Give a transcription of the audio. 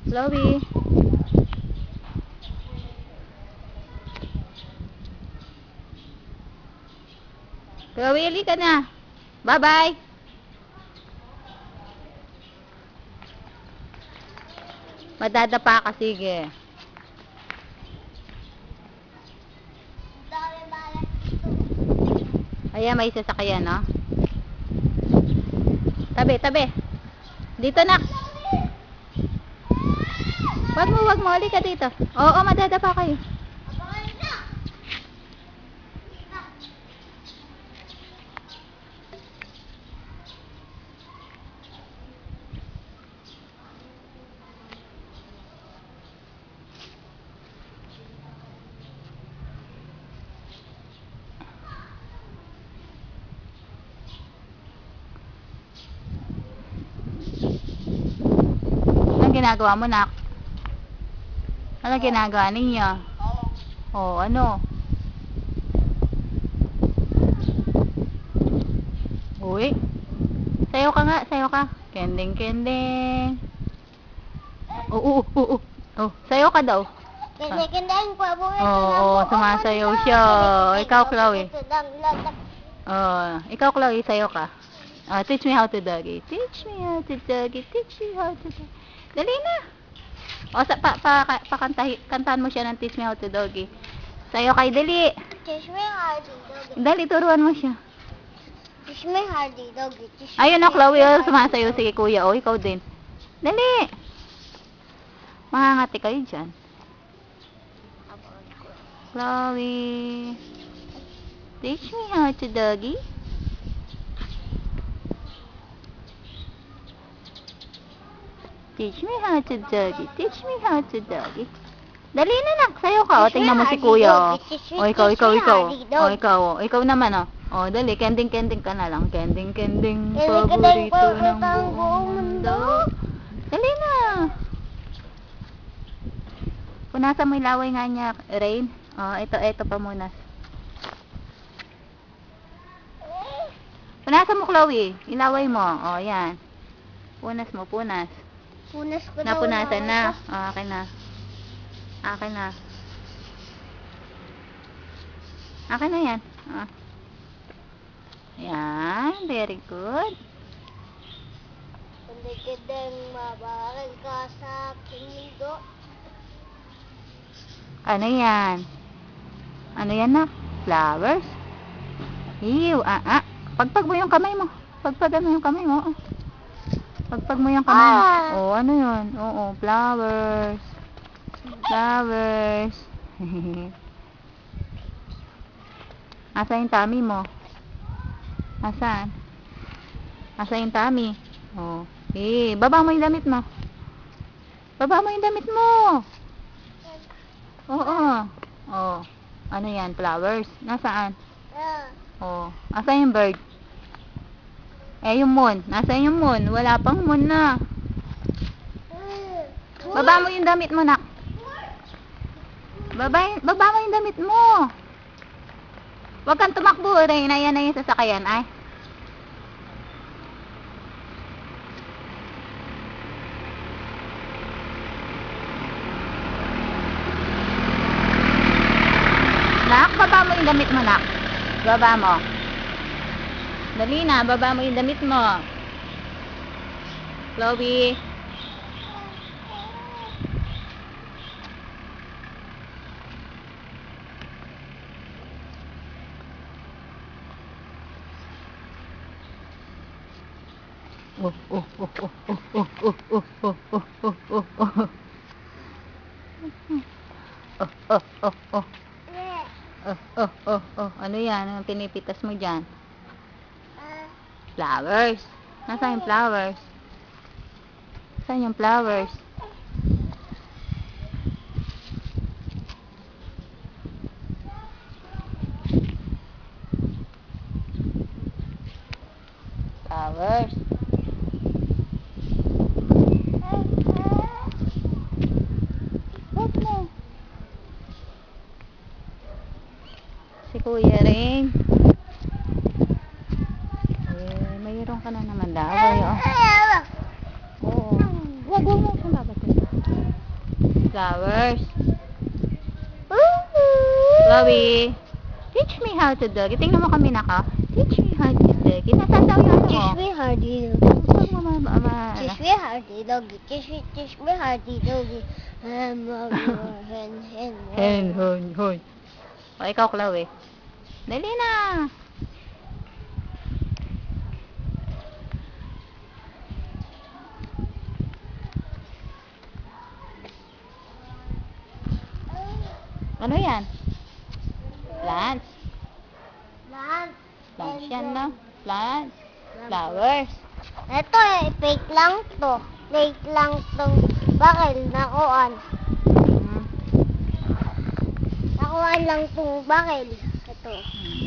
Chloe. Chloe, halika na. Bye-bye. Madadapa ka, sige. Ayan, may sasakyan, no? Tabi, tabi. Dito na. Wag mo. Halika dito. Oo, madadapa kayo. Anong ginagawa mo, nak? Anong ginagawa ninyo? Oh, ano? Uy. Sayo ka nga, sayo ka. Kending, kending. Oo. Oh, sayo ka daw. Kending po, Oo, sumasayaw siya. Ikaw, Chloe. Ikaw, Chloe, sayo ka. Teach me how to doggy. Teach me how to doggy. Teach me how to doggy. Dali na. Kantahan mo siya ng teach me how to doggy. Sayo kay dali. Teach me how to doggy. Dali, turuan mo siya. Teach me how to doggy. Ayun na, Chloe, sumasayaw. Sige, kuya. O, ikaw din. Dali. Mangangati kayo dyan. Chloe. Teach me how to doggy. Teach me how to doggy. Teach me how to doggy. Dali na, nak. Sayo ka. O, tingnan mo si kuya. O, ikaw. O, ikaw. Ikaw naman, o. O, dali. Kending ka na lang. Kending. Paborito ng buong mundo. Dali na. Punasan mo yung laway nga niya, Rain. O, ito pamunas. Punasan mo, Chloe. Ilaway mo. O, yan. Punas mo. Punas ko daw. Napunasan na. O, akin na. Akin na yan. O. Yan. Very good. Kending, mabaral ka sa aking mundo. Ano yan? Ano yan, nak? Flowers? Ew, Pagpag mo yung kamay mo. Pagpag mo yung kamay mo. Pagpag mo yung kamay mo. Oh, ano yun? Oo, flowers. Flowers. Asa yung tummy mo? Asan? Asa yung tummy? Oh. Baba mo yung damit mo. Baba mo yung damit mo. Oo. Oh. Ano yan? Flowers? Nasaan? Oh. Asan yung bird? Yung moon. Nasaan yung moon? Wala pang moon na. Baba mo yung damit mo, nak. Baba mo yung damit mo. Huwag kang tumakbo, Rain. Ayan na yung sasakayan, ay. Nak, baba mo yung damit mo, nak. Baba mo. Dali na, baba mo yung damit mo. Chloe. Ano yan? Anong pinipitas mo dyan? Flowers. Nasaan yung flowers? Saan yung flowers? Flowers. Wag mo. Si Kuya Ring. Mayroon ka na naman daw. Oo. Wag mo. Saan babalik? Flowers. Chloe, teach me how to doggy. Tingnan mo kami naka. Teach me how to doggy. Nasaan daw yung ano mo? Teach me how to doggy. Huwag mo Teach me how to doggy. Teach me how to doggy. Hen. Hen. O, ikaw, Chloe. Dali na. Ano yan? Plants. Plants yan, no? Plants. Flowers. Ito fake lang to. Fake lang tong bakal na kuan. Hmm. Nakuha lang tong bakal. Ito. Hmm.